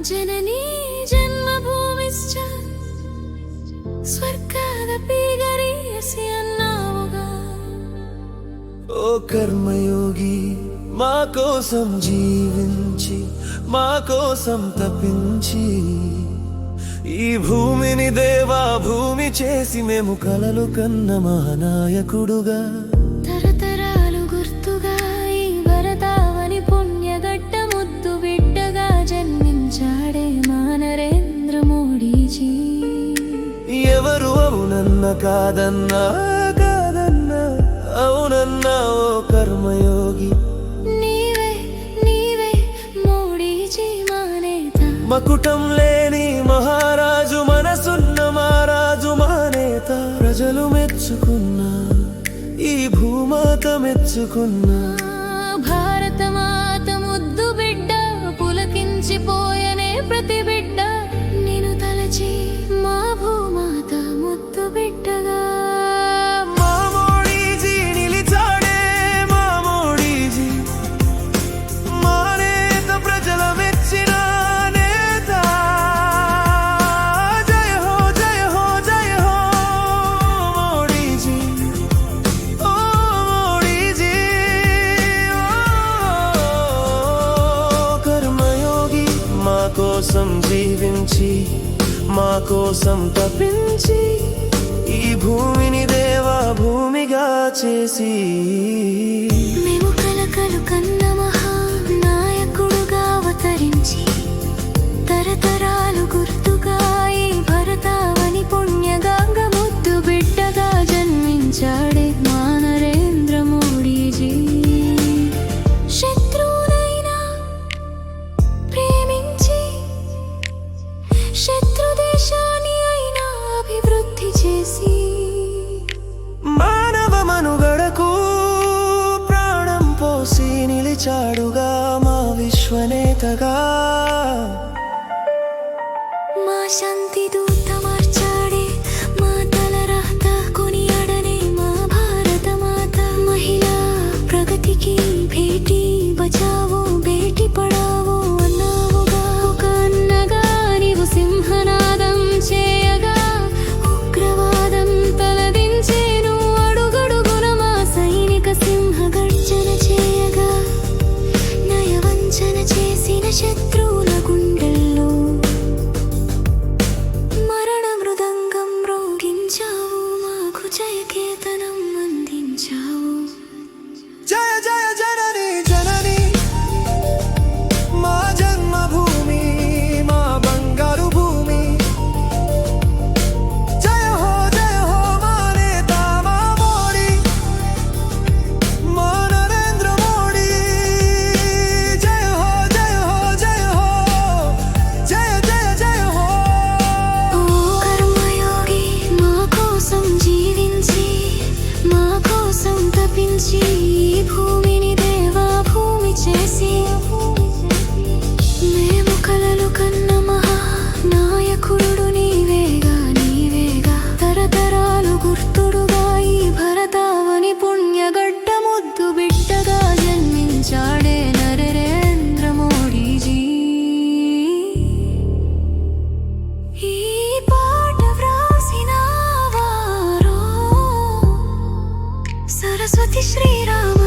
जननी जन्मभूमिश्च स्वर्गादपि गरीयसि अन्नावुगा। ओ कर्मयोगी మా కోసం జీవించి మా కోసం తపించి ఈ భూమిని దేవా భూమి చేసి మేము కలలు కన్న మహానాయకుడుగా తరతరాలు గుర్తుగా ఈ భరతావని పుణ్యగట్ట ముద్దు బిడ్డగా జన్మించాడే మా నరేంద్ర మోడీజీ. ఎవరు అవునన్న కాదన్నా కాదన్నా అవునన్నా ఓ కర్మయోగి మకుటం లేని మహారాజు మనసున్న మహారాజు మానేత ప్రజలు మెచ్చుకున్న ఈ భూమాత మెచ్చుకున్న భారత మాత ముద్దు బిడ్డ పులకించిపోయనే ప్రతి బిడ్డ నేను తలచి మా భూమాత ముద్దు బిడ్డగా కోసం జీవించి మా కోసం తపించి ఈ భూమిని దేవా భూమిగా చేసి మేము కలకలు కన్న మహానాయకుడుగా అవతరించి తరతరాలు గుర్తుగా ఈ భరతావని పుణ్యగంగ ముద్దు బిడ్డగా జన్మించాడే మా నరేంద్ర మోడీజీ. శత్రు దేశాన్ని అయినా అభివృద్ధి చేసి మానవ మనుగడకు ప్రాణం పోసి నిలిచాడుగా మా విశ్వనేతగా. మా శాంతి దూత మార్చాడే మా తలరాత కొనియాడనే మా భారత మాత. మహిళా ప్రగతికి బేటీ బచావో బేటీ పడావో అన్నావుగా. ఒక అన్నగా సింహనాదం చేయగా ఉగ్రవాదం తలదించేను అడుగడుగున మా సైనిక సింహ గర్జన చేయగా నయవంచన చేసిన శత్రువుల గుండెల్లో మరణ మృదంగం మ్రోగించావు మాకు జయకేతనం అందించావు. జయ జయ జనని జనని మా జన్మభూమి మా బంగారు భూమి. జయ హో మా నేత మా మోడీ మా నరేంద్ర మోడీ. జయ హో జయ హో జయ జయ జయ హో. ఓ కర్మయోగి మా కోసం జీవించి మా కోసం తపించి ఈ భూమిని దేవా భూమి చేసి మేము కలలు కన్న మహానాయకుడు నీవేగా నీవేగా తరతరాలు గుర్తుడుగా ఈ భరతావని పుణ్యగడ్డ ముద్దు బిడ్డగా జన్మించాడే నరేంద్ర మోడీజీ. ఈ పాట వ్రాసిన వారో సరస్వతి శ్రీరామ